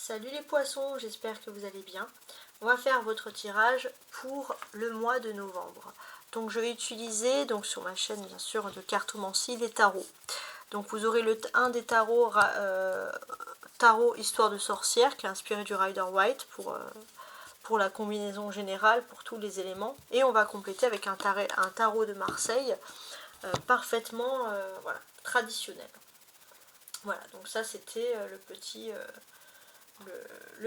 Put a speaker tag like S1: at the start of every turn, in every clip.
S1: Salut les poissons, j'espère que vous allez bien. On va faire votre tirage pour le mois de novembre. Donc je vais utiliser, sur ma chaîne bien sûr, de cartomancie, les tarots. Donc vous aurez un des tarots, tarot Histoire de sorcière, qui est inspiré du Rider Waite pour la combinaison générale, pour tous les éléments. Et on va compléter avec un tarot de Marseille, parfaitement voilà, traditionnel. Voilà, donc ça c'était le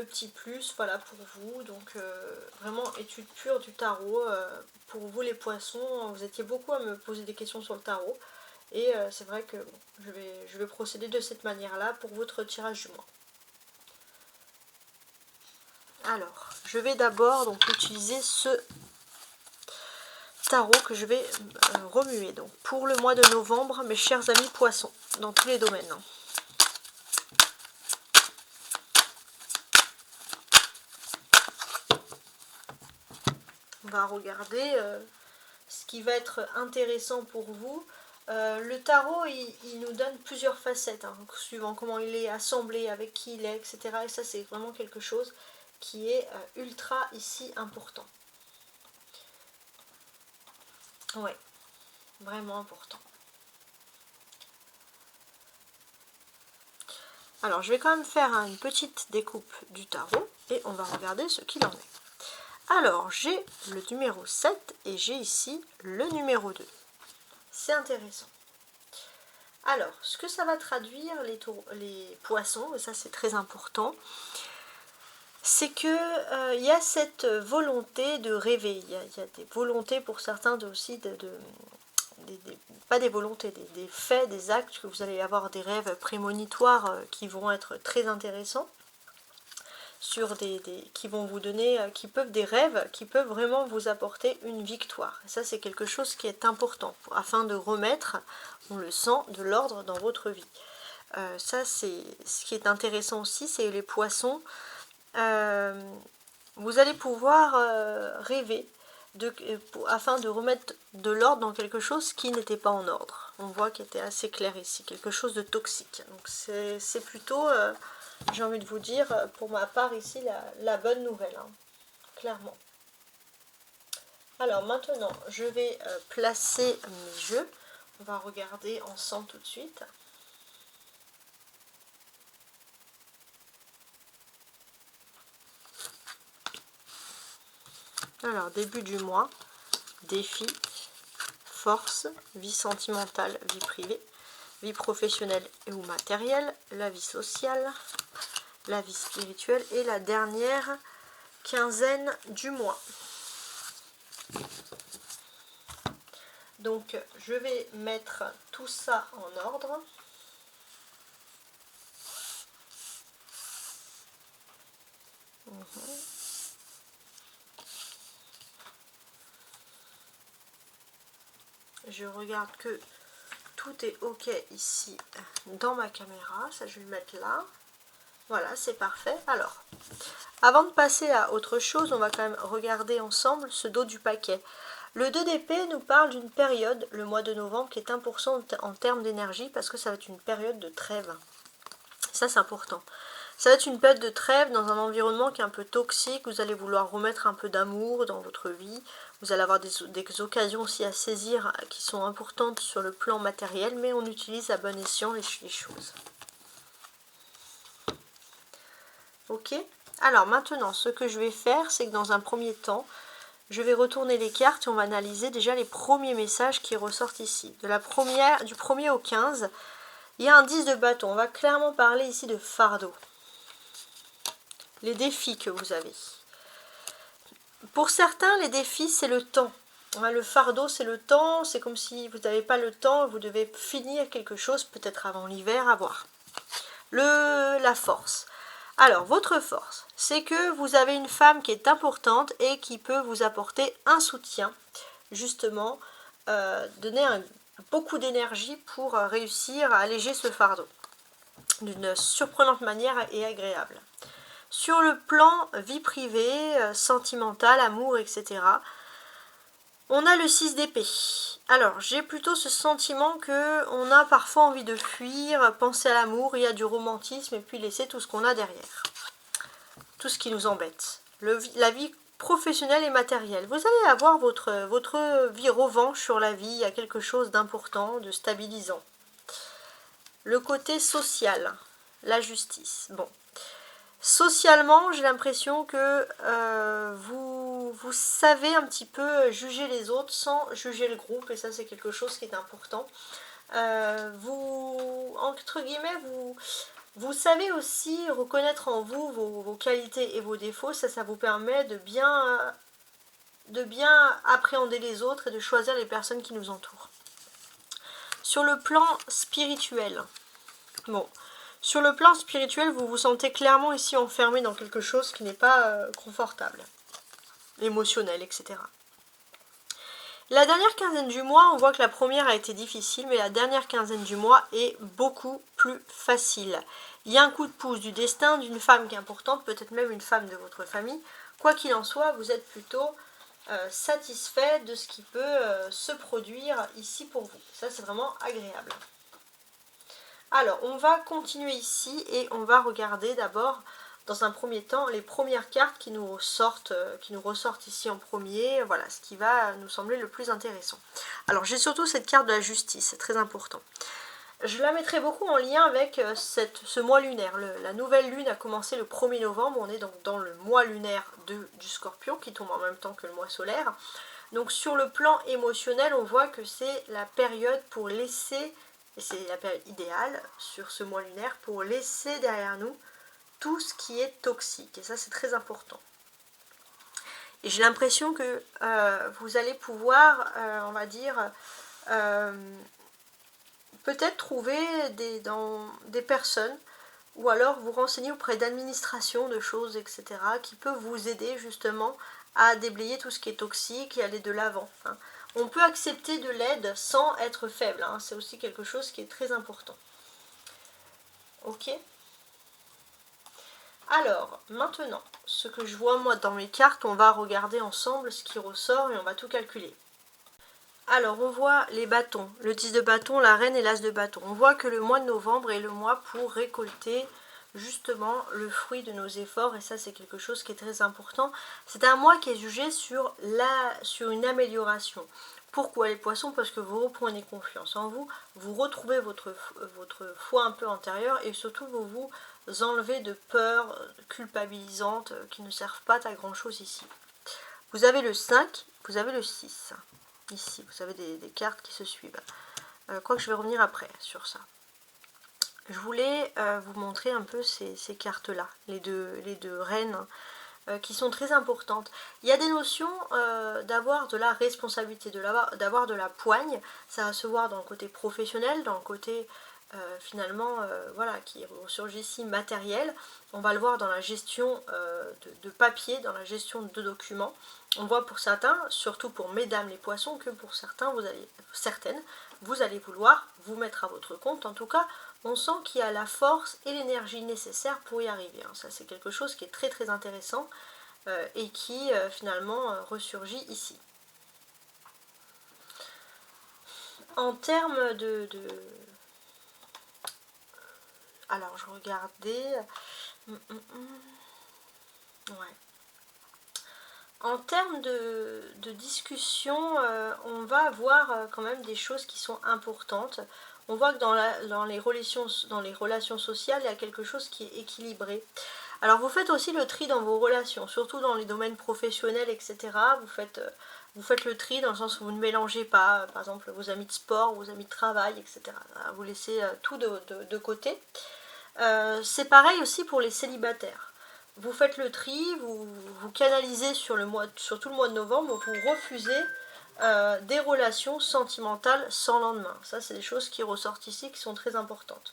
S1: petit plus, voilà, pour vous. Donc vraiment étude pure du tarot. Pour vous les poissons, vous étiez beaucoup à me poser des questions sur le tarot. Et c'est vrai que bon, je vais procéder de cette manière-là pour votre tirage du mois. Alors, je vais d'abord donc utiliser ce tarot que je vais remuer. Donc pour le mois de novembre, mes chers amis poissons, dans tous les domaines. On va regarder ce qui va être intéressant pour vous. Le tarot, il nous donne plusieurs facettes, hein, suivant comment il est assemblé, avec qui il est, etc. Et ça, c'est vraiment quelque chose qui est ultra ici important. Ouais, vraiment important. Alors, je vais quand même faire une petite découpe du tarot et on va regarder ce qu'il en est. Alors, j'ai le numéro 7 et j'ai ici le numéro 2. C'est intéressant. Alors, ce que ça va traduire, les poissons, et ça c'est très important, c'est que y a cette volonté de rêver. Il y a des volontés pour certains aussi, pas des volontés, des faits, des actes, que vous allez avoir des rêves prémonitoires qui vont être très intéressants. Qui vont vous donner, des rêves qui peuvent vraiment vous apporter une victoire. Et ça c'est quelque chose qui est important afin de remettre, on le sent, de l'ordre dans votre vie. Ça c'est ce qui est intéressant aussi, c'est les poissons. Vous allez pouvoir rêver afin de remettre de l'ordre dans quelque chose qui n'était pas en ordre. On voit qu'il était assez clair ici, quelque chose de toxique. Donc c'est plutôt j'ai envie de vous dire, pour ma part ici, la bonne nouvelle, hein, clairement. Alors maintenant, je vais placer mes jeux. On va regarder ensemble tout de suite. Alors, début du mois, défi, force, vie sentimentale, vie privée, vie professionnelle et ou matérielle, la vie sociale, la vie spirituelle et la dernière quinzaine du mois. Donc je vais mettre tout ça en ordre. Je regarde que tout est ok ici dans ma caméra. Ça, je vais le mettre là. Voilà, c'est parfait. Alors, avant de passer à autre chose, on va quand même regarder ensemble ce dos du paquet. Le 2 d'épée nous parle d'une période, le mois de novembre, qui est important en termes d'énergie, parce que ça va être une période de trêve. Ça, c'est important. Ça va être une période de trêve dans un environnement qui est un peu toxique. Vous allez vouloir remettre un peu d'amour dans votre vie. Vous allez avoir des occasions aussi à saisir qui sont importantes sur le plan matériel, mais on utilise à bon escient les choses. Ok. Alors maintenant, ce que je vais faire, c'est que dans un premier temps, je vais retourner les cartes et on va analyser déjà les premiers messages qui ressortent ici. Du 1er au 15, il y a un 10 de bâton. On va clairement parler ici de fardeau. Les défis que vous avez. Pour certains, les défis, c'est le temps. Le fardeau, c'est le temps. C'est comme si vous n'avez pas le temps, vous devez finir quelque chose, peut-être avant l'hiver, à voir. La force. Alors, votre force, c'est que vous avez une femme qui est importante et qui peut vous apporter un soutien, justement, donner beaucoup d'énergie pour réussir à alléger ce fardeau d'une surprenante manière et agréable. Sur le plan vie privée, sentimentale, amour, etc., on a le 6 d'épée. Alors, j'ai plutôt ce sentiment qu'on a parfois envie de fuir, penser à l'amour, il y a du romantisme, et puis laisser tout ce qu'on a derrière. tout ce qui nous embête. La vie professionnelle et matérielle. Vous allez avoir votre vie revanche sur la vie, il y a quelque chose d'important, de stabilisant. Le côté social, la justice. Bon. Socialement, j'ai l'impression que vous savez un petit peu juger les autres sans juger le groupe, et ça c'est quelque chose qui est important. Vous, entre guillemets, vous savez aussi reconnaître en vous vos qualités et vos défauts, ça vous permet de bien appréhender les autres et de choisir les personnes qui nous entourent. Sur le plan spirituel, bon, sur le plan spirituel, vous vous sentez clairement ici enfermé dans quelque chose qui n'est pas confortable, émotionnel, etc. La dernière quinzaine du mois, on voit que la première a été difficile, mais la dernière quinzaine du mois est beaucoup plus facile. Il y a un coup de pouce du destin d'une femme qui est importante, peut-être même une femme de votre famille. Quoi qu'il en soit, vous êtes plutôt satisfait de ce qui peut se produire ici pour vous. Ça, c'est vraiment agréable. Alors, on va continuer ici et on va regarder d'abord, dans un premier temps, les premières cartes qui nous ressortent ici en premier. Voilà, ce qui va nous sembler le plus intéressant. Alors, j'ai surtout cette carte de la justice, c'est très important. Je la mettrai beaucoup en lien avec ce mois lunaire. La nouvelle lune a commencé le 1er novembre, on est donc dans le mois lunaire du Scorpion, qui tombe en même temps que le mois solaire. Donc, sur le plan émotionnel, on voit que c'est la période pour laisser... Et c'est la période idéale sur ce mois lunaire pour laisser derrière nous tout ce qui est toxique. Et ça, c'est très important. Et j'ai l'impression que vous allez pouvoir, on va dire, peut-être trouver des personnes ou alors vous renseigner auprès d'administrations, de choses, etc. qui peuvent vous aider justement à déblayer tout ce qui est toxique et aller de l'avant. Hein. On peut accepter de l'aide sans être faible, hein. C'est aussi quelque chose qui est très important. Ok. Alors, maintenant, ce que je vois moi dans mes cartes, on va regarder ensemble ce qui ressort et on va tout calculer. Alors, on voit les bâtons, le 10 de bâton, la reine et l'as de bâton. On voit que le mois de novembre est le mois pour récolter justement le fruit de nos efforts, et ça c'est quelque chose qui est très important. C'est un mois qui est jugé sur une amélioration. Pourquoi les poissons? Parce que vous reprenez confiance en vous, vous retrouvez votre foi un peu antérieure et surtout vous vous enlevez de peurs culpabilisantes qui ne servent pas à grand chose ici. Vous avez le 5, vous avez le 6. Ici, vous avez des cartes qui se suivent. Quoique je vais revenir après sur ça. Je voulais vous montrer un peu ces cartes-là, les deux reines, qui sont très importantes. Il y a des notions d'avoir de la responsabilité, d'avoir de la poigne. Ça va se voir dans le côté professionnel, dans le côté finalement, voilà, qui ressurgit ici matériel. On va le voir dans la gestion de papier, dans la gestion de documents. On voit pour certains, surtout pour mesdames les poissons, que pour certaines, vous allez vouloir vous mettre à votre compte. En tout cas, on sent qu'il y a la force et l'énergie nécessaires pour y arriver. Ça, c'est quelque chose qui est très très intéressant et qui finalement ressurgit ici. En termes alors, je regardais... Ouais. En termes de discussion, on va avoir quand même des choses qui sont importantes. On voit que dans les relations sociales, il y a quelque chose qui est équilibré. Alors vous faites aussi le tri dans vos relations, surtout dans les domaines professionnels, etc. Vous faites le tri dans le sens où vous ne mélangez pas, par exemple, vos amis de sport, vos amis de travail, etc. Vous laissez tout de côté. C'est pareil aussi pour les célibataires. Vous faites le tri, vous canalisez sur tout le mois de novembre, vous refusez des relations sentimentales sans lendemain. Ça, c'est des choses qui ressortent ici, qui sont très importantes.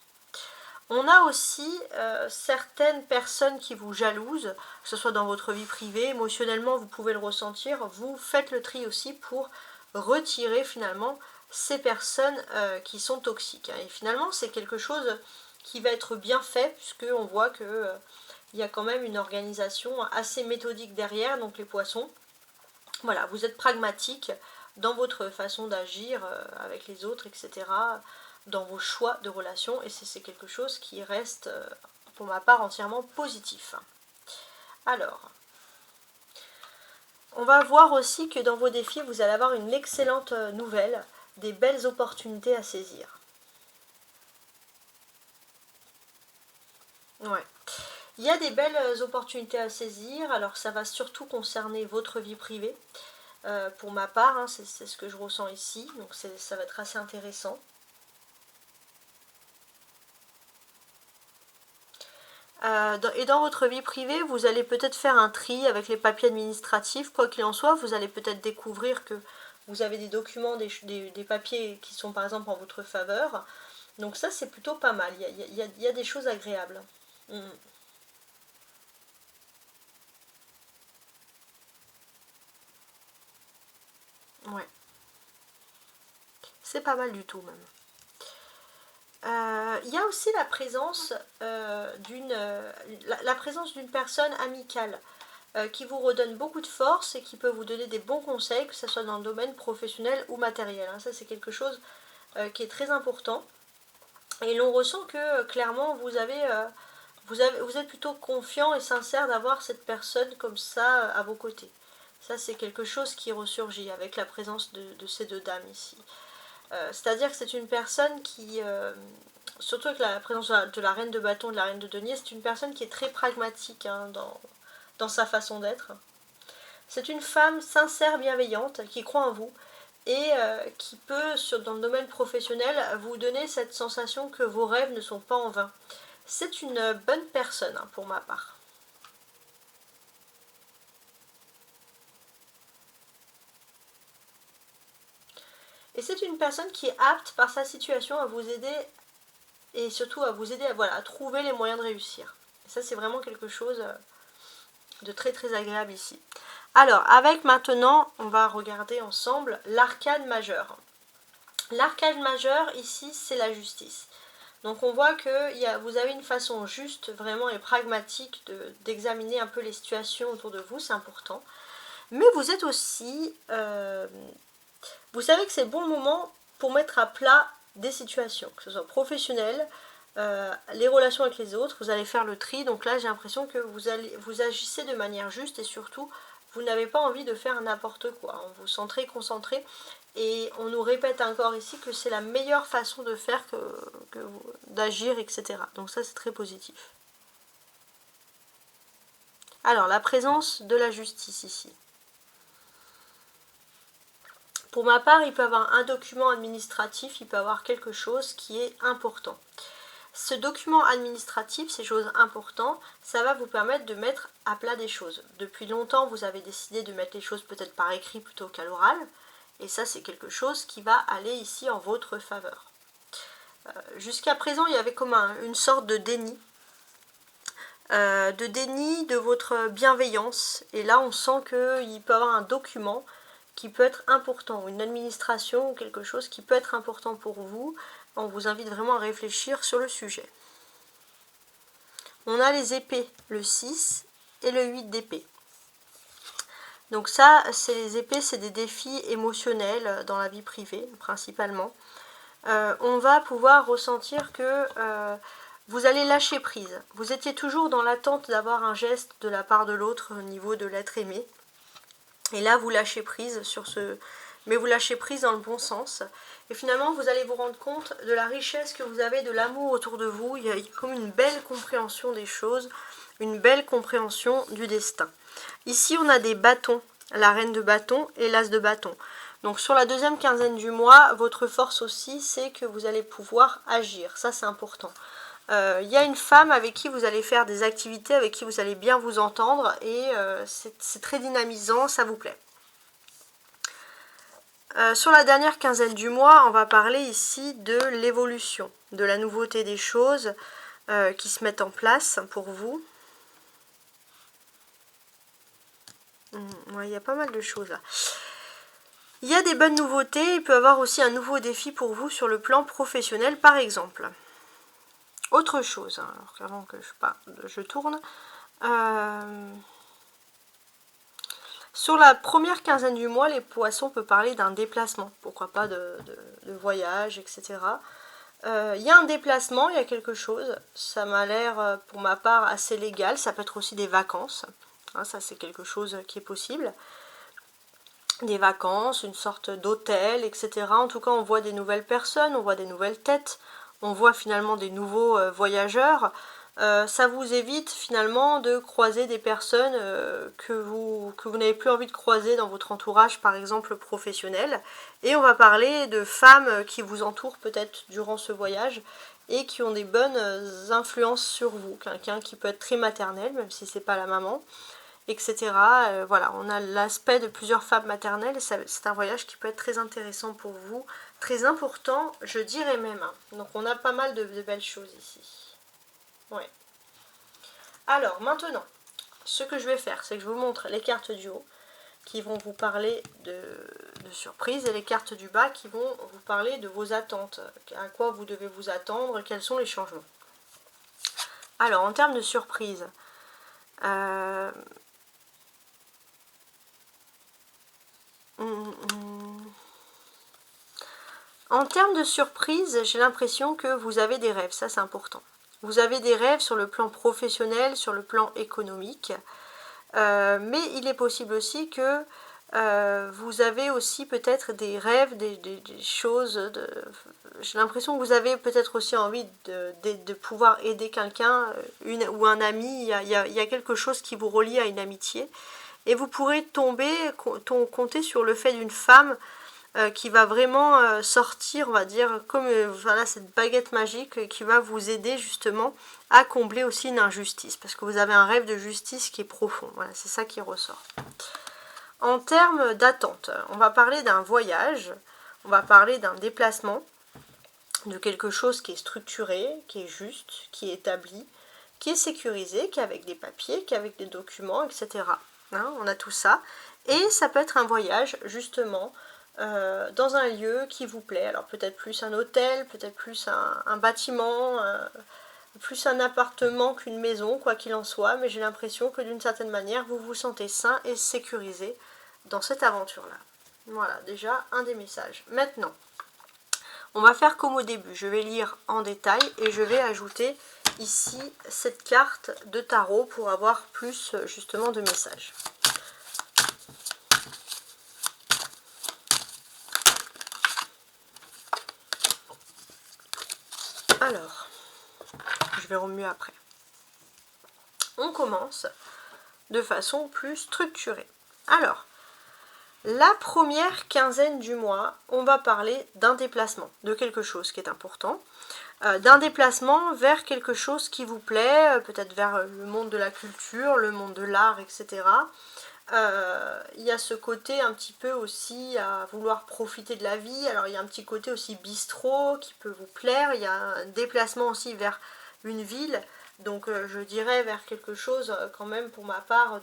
S1: On a aussi certaines personnes qui vous jalousent, que ce soit dans votre vie privée, émotionnellement, vous pouvez le ressentir. Vous faites le tri aussi pour retirer finalement ces personnes qui sont toxiques. Et finalement, c'est quelque chose qui va être bien fait, puisqu'on voit que il y a quand même une organisation assez méthodique derrière, donc les poissons. Voilà, vous êtes pragmatique dans votre façon d'agir avec les autres, etc., dans vos choix de relations, et c'est quelque chose qui reste, pour ma part, entièrement positif. Alors, on va voir aussi que dans vos défis, vous allez avoir une excellente nouvelle, des belles opportunités à saisir. Ouais. Il y a des belles opportunités à saisir, alors ça va surtout concerner votre vie privée. Pour ma part, hein, c'est ce que je ressens ici, donc ça va être assez intéressant. Et dans votre vie privée, vous allez peut-être faire un tri avec les papiers administratifs. Quoi qu'il en soit, vous allez peut-être découvrir que vous avez des documents, des papiers qui sont par exemple en votre faveur. Donc ça, c'est plutôt pas mal. Il y a des choses agréables. Ouais. C'est pas mal du tout même. Il y a aussi la présence la présence d'une personne amicale qui vous redonne beaucoup de force et qui peut vous donner des bons conseils, que ce soit dans le domaine professionnel ou matériel. Ça, c'est quelque chose qui est très important. Et l'on ressent que clairement, vous êtes plutôt confiant et sincère d'avoir cette personne comme ça à vos côtés. Ça, c'est quelque chose qui ressurgit avec la présence de ces deux dames ici. C'est-à-dire que c'est une personne qui, surtout avec la présence de la reine de bâton et de la reine de denier, c'est une personne qui est très pragmatique hein, dans sa façon d'être. C'est une femme sincère, bienveillante, qui croit en vous et qui peut, dans le domaine professionnel, vous donner cette sensation que vos rêves ne sont pas en vain. C'est une bonne personne hein, pour ma part. Et c'est une personne qui est apte par sa situation à vous aider et surtout à vous aider à trouver les moyens de réussir. Et ça, c'est vraiment quelque chose de très très agréable ici. Alors, avec maintenant, on va regarder ensemble l'arcane majeur. L'arcane majeur, ici, c'est la justice. Donc on voit que vous avez une façon juste, vraiment et pragmatique d'examiner un peu les situations autour de vous, c'est important. Mais vous êtes aussi... vous savez que c'est le bon moment pour mettre à plat des situations, que ce soit professionnelles, les relations avec les autres, vous allez faire le tri. Donc là, j'ai l'impression que vous agissez de manière juste et surtout, vous n'avez pas envie de faire n'importe quoi. On vous sent très concentré et on nous répète encore ici que c'est la meilleure façon de faire, d'agir, etc. Donc ça, c'est très positif. Alors, la présence de la justice ici. Pour ma part, il peut y avoir un document administratif, il peut y avoir quelque chose qui est important. Ce document administratif, ces choses importantes, ça va vous permettre de mettre à plat des choses. Depuis longtemps, vous avez décidé de mettre les choses peut-être par écrit plutôt qu'à l'oral. Et ça, c'est quelque chose qui va aller ici en votre faveur. Jusqu'à présent, il y avait comme une sorte de déni. De votre bienveillance. Et là, on sent qu'il peut y avoir un document qui peut être important, une administration ou quelque chose qui peut être important pour vous. On vous invite vraiment à réfléchir sur le sujet. On a les épées, le 6 et le 8 d'épée. Donc ça, les épées, c'est des défis émotionnels dans la vie privée, principalement. On va pouvoir ressentir que vous allez lâcher prise. Vous étiez toujours dans l'attente d'avoir un geste de la part de l'autre au niveau de l'être aimé. Et là, vous lâchez prise sur ce... Mais vous lâchez prise dans le bon sens. Et finalement, vous allez vous rendre compte de la richesse que vous avez, de l'amour autour de vous. Il y a comme une belle compréhension des choses, une belle compréhension du destin. Ici, on a des bâtons, la reine de bâton et l'as de bâton. Donc sur la deuxième quinzaine du mois, votre force aussi, c'est que vous allez pouvoir agir. Ça, c'est important. Il y a une femme avec qui vous allez faire des activités, avec qui vous allez bien vous entendre et c'est très dynamisant, ça vous plaît. Sur la dernière quinzaine du mois, on va parler ici de l'évolution, de la nouveauté des choses qui se mettent en place pour vous. Ouais, il y a pas mal de choses là. Il y a des bonnes nouveautés, il peut y avoir aussi un nouveau défi pour vous sur le plan professionnel par exemple. Autre chose, hein, alors qu'avant que je tourne. Sur la première quinzaine du mois, les poissons peuvent parler d'un déplacement, pourquoi pas de voyage, etc. Il y a un déplacement, il y a quelque chose, ça m'a l'air pour ma part assez légal, ça peut être aussi des vacances. hein, ça c'est quelque chose qui est possible. Des vacances, une sorte d'hôtel, etc. En tout cas, on voit des nouvelles personnes, on voit des nouvelles têtes, on voit finalement des nouveaux voyageurs. Ça vous évite finalement de croiser des personnes que vous n'avez plus envie de croiser dans votre entourage, par exemple professionnel. Et on va parler de femmes qui vous entourent peut-être durant ce voyage et qui ont des bonnes influences sur vous. Quelqu'un qui peut être très maternel, même si c'est pas la maman, etc. Voilà, on a l'aspect de plusieurs femmes maternelles. C'est un voyage qui peut être très intéressant pour vous, très important, je dirais même. Donc on a pas mal de belles choses ici. Ouais. Alors maintenant, ce que je vais faire, c'est que je vous montre les cartes du haut qui vont vous parler de surprises et les cartes du bas qui vont vous parler de vos attentes, à quoi vous devez vous attendre, quels sont les changements. Alors en termes de surprises, en termes de surprise, j'ai l'impression que vous avez des rêves, ça c'est important. Vous avez des rêves sur le plan professionnel, sur le plan économique, mais il est possible aussi que vous avez aussi peut-être des rêves, des choses, j'ai l'impression que vous avez peut-être aussi envie de pouvoir aider quelqu'un, ou un ami, il y a quelque chose qui vous relie à une amitié, et vous pourrez compter sur le fait d'une femme qui va vraiment sortir, on va dire, comme voilà, cette baguette magique qui va vous aider justement à combler aussi une injustice, parce que vous avez un rêve de justice qui est profond, voilà, c'est ça qui ressort. En termes d'attente, on va parler d'un voyage, on va parler d'un déplacement, de quelque chose qui est structuré, qui est juste, qui est établi, qui est sécurisé, qui est avec des papiers, qui est avec des documents, etc. Hein, on a tout ça. Et ça peut être un voyage, justement, dans un lieu qui vous plaît. Alors peut-être plus un hôtel, peut-être plus un bâtiment, plus un appartement qu'une maison, quoi qu'il en soit. Mais j'ai l'impression que d'une certaine manière, vous vous sentez sain et sécurisé dans cette aventure-là. Voilà, déjà un des messages. Maintenant, on va faire comme au début. Je vais lire en détail et je vais ajouter ici cette carte de tarot pour avoir plus justement de messages. Alors, je vais remuer après. On commence de façon plus structurée. Alors, la première quinzaine du mois, on va parler d'un déplacement, de quelque chose qui est important, d'un déplacement vers quelque chose qui vous plaît, peut-être vers le monde de la culture, le monde de l'art, etc. Il y a ce côté un petit peu aussi à vouloir profiter de la vie. Alors il y a un petit côté aussi bistrot qui peut vous plaire, il y a un déplacement aussi vers une ville, donc je dirais vers quelque chose quand même pour ma part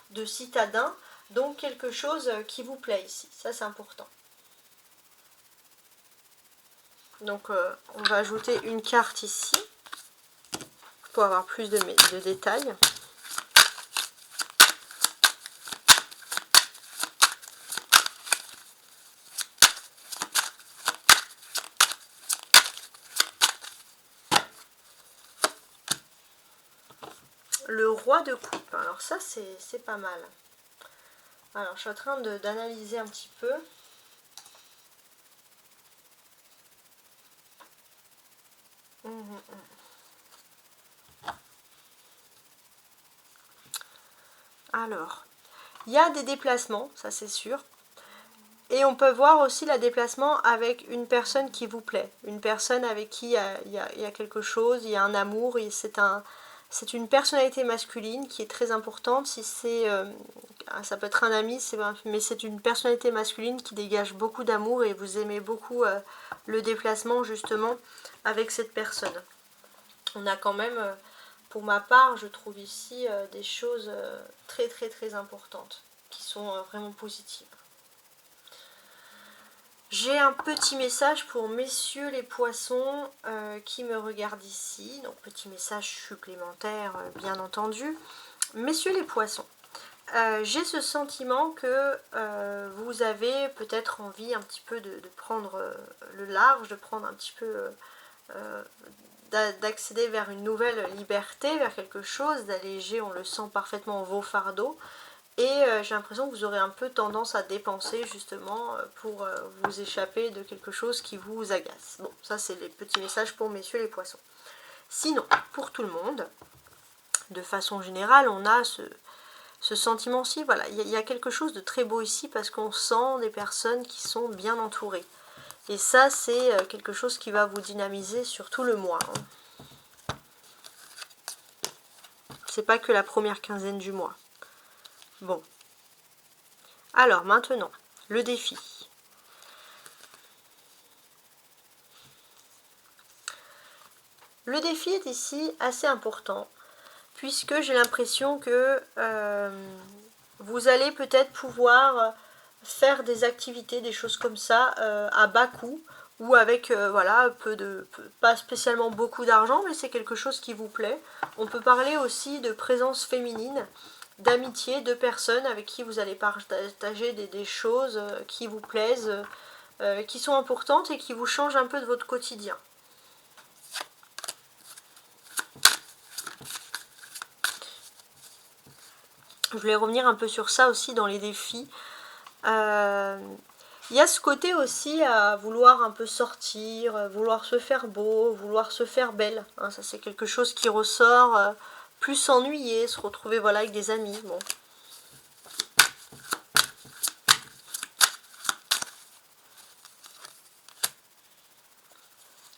S1: de citadin, donc quelque chose qui vous plaît ici, ça c'est important. Donc on va ajouter une carte ici pour avoir plus de détails. Le roi de coupe, alors ça c'est pas mal. Alors je suis en train d'analyser un petit peu. Alors, il y a des déplacements, ça c'est sûr. Et on peut voir aussi le déplacement avec une personne qui vous plaît. Une personne avec qui il y a quelque chose, il y a un amour. C'est une personnalité masculine qui est très importante. Si c'est, ça peut être un ami, mais c'est une personnalité masculine qui dégage beaucoup d'amour et vous aimez beaucoup le déplacement justement avec cette personne. On a quand même, pour ma part, je trouve ici des choses très très très importantes qui sont vraiment positives. J'ai un petit message pour messieurs les poissons qui me regardent ici. Donc petit message supplémentaire bien entendu. Messieurs les poissons, j'ai ce sentiment que vous avez peut-être envie un petit peu de prendre le large, de prendre un petit peu d'accéder vers une nouvelle liberté, vers quelque chose, d'alléger, on le sent parfaitement, vos fardeaux. Et j'ai l'impression que vous aurez un peu tendance à dépenser justement pour vous échapper de quelque chose qui vous agace. Bon, ça c'est les petits messages pour messieurs les poissons. Sinon, pour tout le monde, de façon générale, on a ce sentiment-ci, voilà, il y a quelque chose de très beau ici parce qu'on sent des personnes qui sont bien entourées. Et ça, c'est quelque chose qui va vous dynamiser sur tout le mois. C'est pas que la première quinzaine du mois. Bon. Alors, maintenant, le défi. Le défi est ici assez important, puisque j'ai l'impression que vous allez peut-être pouvoir faire des activités, des choses comme ça, à bas coût, ou avec, voilà, pas spécialement beaucoup d'argent, mais c'est quelque chose qui vous plaît. On peut parler aussi de présence féminine, d'amitié, de personnes avec qui vous allez partager des choses qui vous plaisent, qui sont importantes et qui vous changent un peu de votre quotidien. Je voulais revenir un peu sur ça aussi dans les défis. Il y a ce côté aussi à vouloir un peu sortir, vouloir se faire beau, vouloir se faire belle. Hein, ça c'est quelque chose qui ressort, plus s'ennuyer, se retrouver voilà, avec des amis. Bon.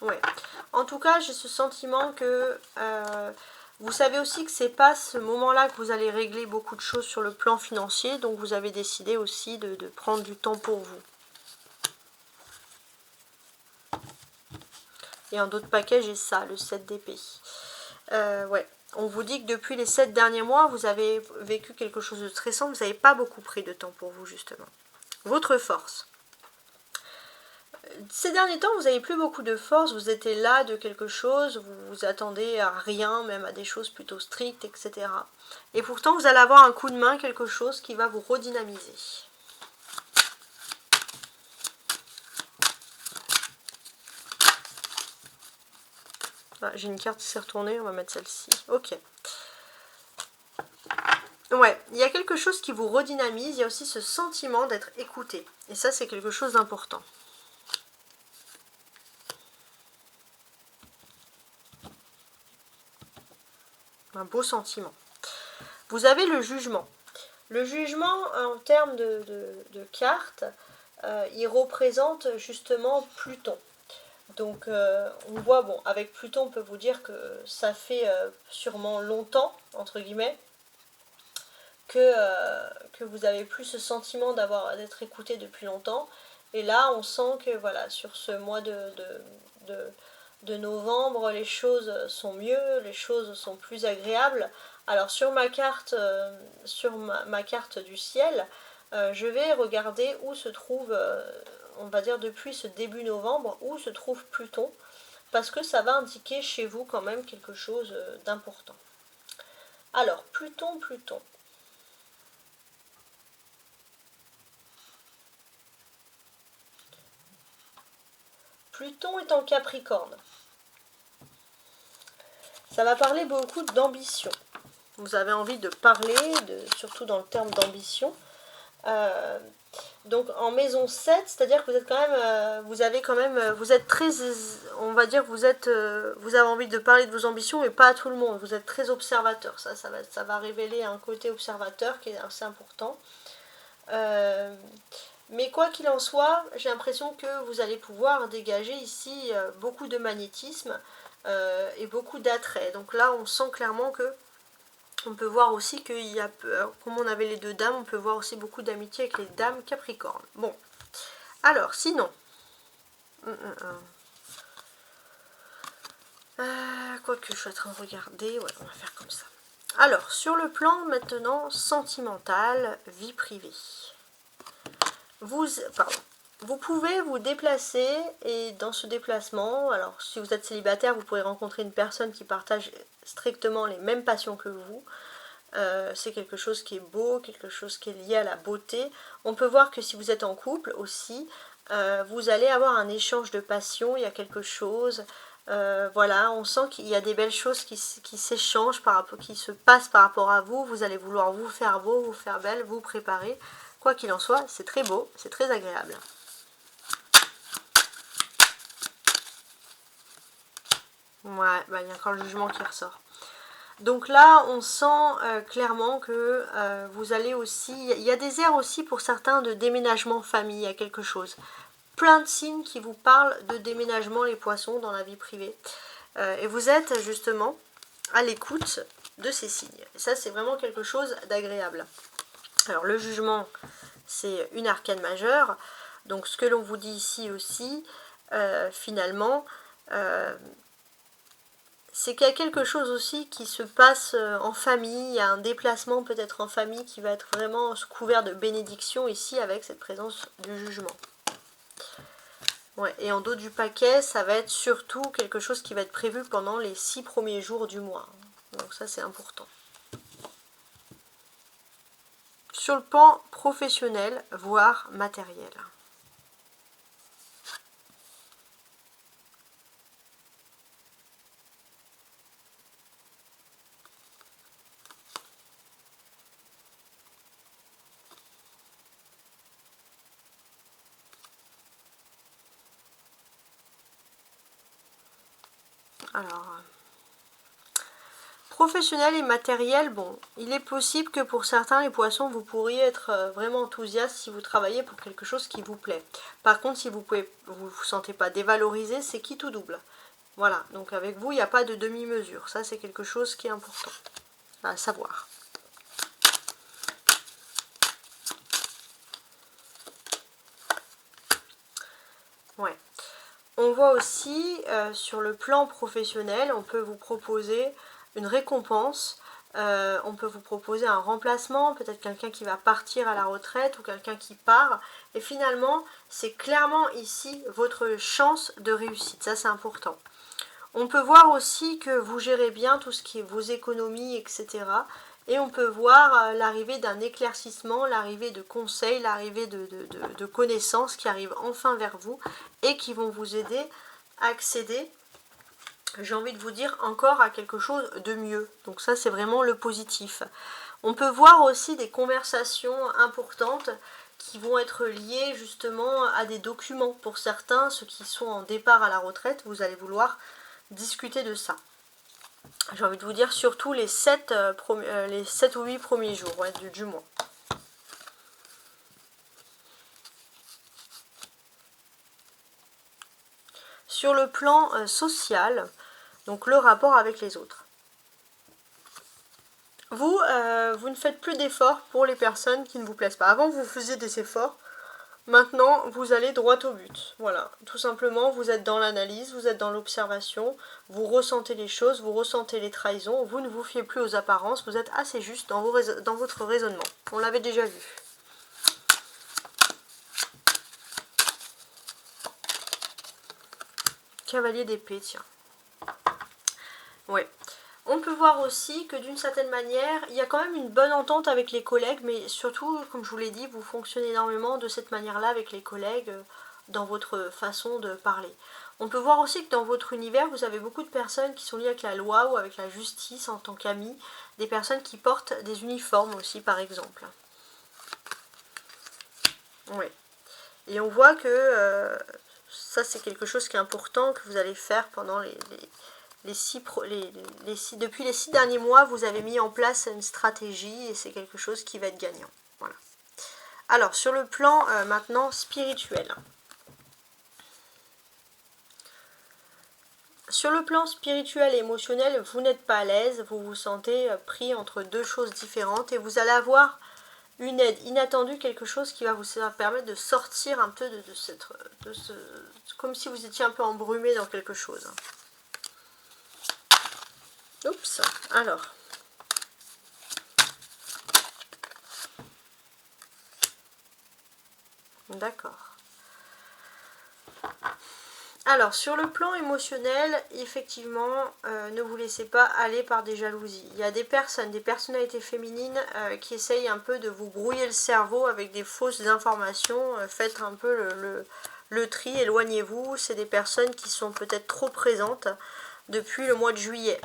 S1: Ouais. En tout cas, j'ai ce sentiment que vous savez aussi que c'est pas ce moment-là que vous allez régler beaucoup de choses sur le plan financier, donc vous avez décidé aussi de prendre du temps pour vous. Et en d'autres paquets, j'ai ça, le 7 d'épée. Ouais. On vous dit que depuis les 7 derniers mois, vous avez vécu quelque chose de stressant, vous n'avez pas beaucoup pris de temps pour vous, justement. Votre force. Ces derniers temps, vous n'avez plus beaucoup de force, vous étiez là de quelque chose, vous vous attendez à rien, même à des choses plutôt strictes, etc. Et pourtant, vous allez avoir un coup de main, quelque chose qui va vous redynamiser. Ah, j'ai une carte qui s'est retournée, on va mettre celle-ci. Ok. Ouais, il y a quelque chose qui vous redynamise, il y a aussi ce sentiment d'être écouté. Et ça, c'est quelque chose d'important. Un beau sentiment. Vous avez le jugement. Le jugement, en termes de cartes, il représente justement Pluton. Donc on voit, bon, avec Pluton, on peut vous dire que ça fait sûrement longtemps, entre guillemets, que vous avez plus ce sentiment d'être écouté depuis longtemps. Et là, on sent que voilà, sur ce mois de novembre, les choses sont mieux, les choses sont plus agréables. Alors sur ma carte, ma carte du ciel, je vais regarder où se trouve, on va dire depuis ce début novembre, où se trouve Pluton, parce que ça va indiquer chez vous quand même quelque chose d'important. Alors, Pluton. Pluton est en Capricorne. Ça va parler beaucoup d'ambition. Vous avez envie de parler, surtout dans le terme d'ambition. Donc en maison 7, c'est-à-dire que vous êtes quand même, vous êtes très, on va dire, vous avez envie de parler de vos ambitions, mais pas à tout le monde. Vous êtes très observateur. Ça va révéler un côté observateur qui est assez important. Mais quoi qu'il en soit, j'ai l'impression que vous allez pouvoir dégager ici beaucoup de magnétisme et beaucoup d'attrait. Donc là, on sent clairement que on peut voir aussi qu'il y a, comme on avait les deux dames, on peut voir aussi beaucoup d'amitié avec les dames Capricorne. Bon, alors sinon, quoique je suis en train de regarder, ouais, on va faire comme ça. Alors, sur le plan maintenant sentimental, vie privée. Vous pouvez vous déplacer et dans ce déplacement, alors si vous êtes célibataire, vous pourrez rencontrer une personne qui partage strictement les mêmes passions que vous. C'est quelque chose qui est beau, quelque chose qui est lié à la beauté. On peut voir que si vous êtes en couple aussi, vous allez avoir un échange de passion, il y a quelque chose Voilà, on sent qu'il y a des belles choses qui s'échangent, qui se passent par rapport à vous. Vous allez vouloir vous faire beau, vous faire belle, vous préparer. Quoi qu'il en soit, c'est très beau, c'est très agréable. Ouais, bah, il y a encore le jugement qui ressort. Donc là, on sent clairement que vous allez aussi... Il y a des airs aussi pour certains de déménagement famille, il y a quelque chose. Plein de signes qui vous parlent de déménagement, les poissons, dans la vie privée. Et vous êtes justement à l'écoute de ces signes. Et ça, c'est vraiment quelque chose d'agréable. Alors, le jugement, c'est une arcane majeure. Donc, ce que l'on vous dit ici aussi, finalement... c'est qu'il y a quelque chose aussi qui se passe en famille, il y a un déplacement peut-être en famille qui va être vraiment couvert de bénédiction ici avec cette présence du jugement. Ouais, et en dos du paquet, ça va être surtout quelque chose qui va être prévu pendant les 6 premiers jours du mois. Donc ça, c'est important. Sur le plan professionnel, voire matériel. Alors, professionnel et matériel, bon, il est possible que pour certains, les poissons, vous pourriez être vraiment enthousiaste si vous travaillez pour quelque chose qui vous plaît. Par contre, si vous vous sentez pas dévalorisé, c'est qui tout double. Voilà, donc avec vous, il n'y a pas de demi-mesure. Ça, c'est quelque chose qui est important à savoir. Ouais. On voit aussi, sur le plan professionnel, on peut vous proposer une récompense, on peut vous proposer un remplacement, peut-être quelqu'un qui va partir à la retraite ou quelqu'un qui part. Et finalement, c'est clairement ici votre chance de réussite. Ça, c'est important. On peut voir aussi que vous gérez bien tout ce qui est vos économies, etc. Et on peut voir l'arrivée d'un éclaircissement, l'arrivée de conseils, l'arrivée de connaissances qui arrivent enfin vers vous et qui vont vous aider à accéder, j'ai envie de vous dire, encore à quelque chose de mieux. Donc ça, c'est vraiment le positif. On peut voir aussi des conversations importantes qui vont être liées justement à des documents. Pour certains, ceux qui sont en départ à la retraite, vous allez vouloir discuter de ça. J'ai envie de vous dire surtout les 7 ou 8 premiers jours du mois. Sur le plan social, donc le rapport avec les autres. Vous ne faites plus d'efforts pour les personnes qui ne vous plaisent pas. Avant, vous faisiez des efforts. Maintenant, vous allez droit au but. Voilà, tout simplement, vous êtes dans l'analyse, vous êtes dans l'observation, vous ressentez les choses, vous ressentez les trahisons, vous ne vous fiez plus aux apparences, vous êtes assez juste dans votre raisonnement. On l'avait déjà vu. Cavalier d'épée, tiens. Ouais. On peut voir aussi que d'une certaine manière, il y a quand même une bonne entente avec les collègues, mais surtout, comme je vous l'ai dit, vous fonctionnez énormément de cette manière-là avec les collègues dans votre façon de parler. On peut voir aussi que dans votre univers, vous avez beaucoup de personnes qui sont liées avec la loi ou avec la justice en tant qu'amis, des personnes qui portent des uniformes aussi, par exemple. Oui. Et on voit que ça, c'est quelque chose qui est important que vous allez faire pendant depuis les 6 derniers mois, vous avez mis en place une stratégie et c'est quelque chose qui va être gagnant. Voilà. Alors, sur le plan maintenant spirituel. Sur le plan spirituel et émotionnel, vous n'êtes pas à l'aise, vous vous sentez pris entre deux choses différentes et vous allez avoir une aide inattendue, quelque chose qui va vous permettre de sortir un peu de ce... comme si vous étiez un peu embrumé dans quelque chose. Oups, alors. D'accord. Alors, sur le plan émotionnel, effectivement, ne vous laissez pas aller par des jalousies. Il y a des personnes, des personnalités féminines qui essayent un peu de vous brouiller le cerveau avec des fausses informations. Faites un peu le tri, éloignez-vous. C'est des personnes qui sont peut-être trop présentes depuis le mois de juillet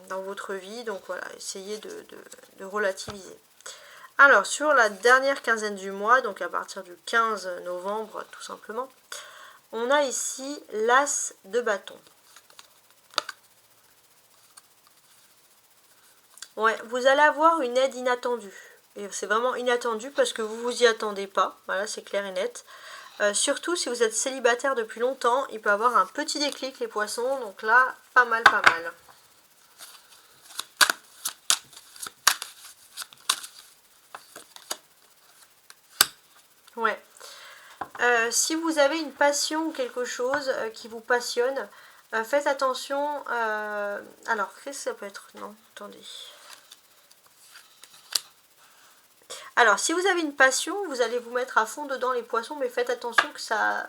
S1: dans votre vie. Donc voilà, essayez de relativiser. Alors, sur la dernière quinzaine du mois, donc à partir du 15 novembre tout simplement, on a ici l'As de bâton. Ouais, vous allez avoir une aide inattendue. Et c'est vraiment inattendu parce que vous vous y attendez pas. Voilà, c'est clair et net. Surtout si vous êtes célibataire depuis longtemps, il peut avoir un petit déclic les poissons. Donc là, pas mal, pas mal. Ouais. Si vous avez une passion ou quelque chose qui vous passionne, faites attention. Alors, qu'est-ce que ça peut être? Non, attendez. Alors, si vous avez une passion, vous allez vous mettre à fond dedans les poissons, mais faites attention que ça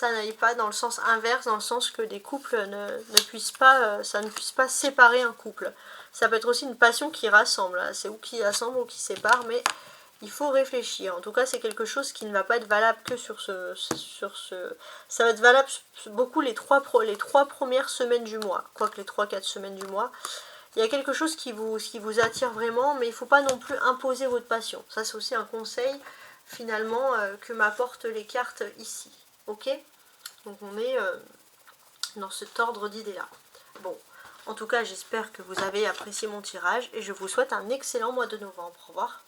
S1: n'aille pas dans le sens inverse, dans le sens que des couples ne puissent pas, ça ne puisse pas séparer un couple. Ça peut être aussi une passion qui rassemble, hein. C'est ou qui rassemble ou qui sépare, mais il faut réfléchir. En tout cas, c'est quelque chose qui ne va pas être valable que sur ce... Ça va être valable beaucoup les trois premières semaines du mois, quoique les 3-4 semaines du mois. Il y a quelque chose qui vous attire vraiment, mais il ne faut pas non plus imposer votre passion. Ça, c'est aussi un conseil, finalement, que m'apportent les cartes ici. Ok? Donc, on est dans cet ordre d'idées-là. Bon, en tout cas, j'espère que vous avez apprécié mon tirage et je vous souhaite un excellent mois de novembre. Au revoir.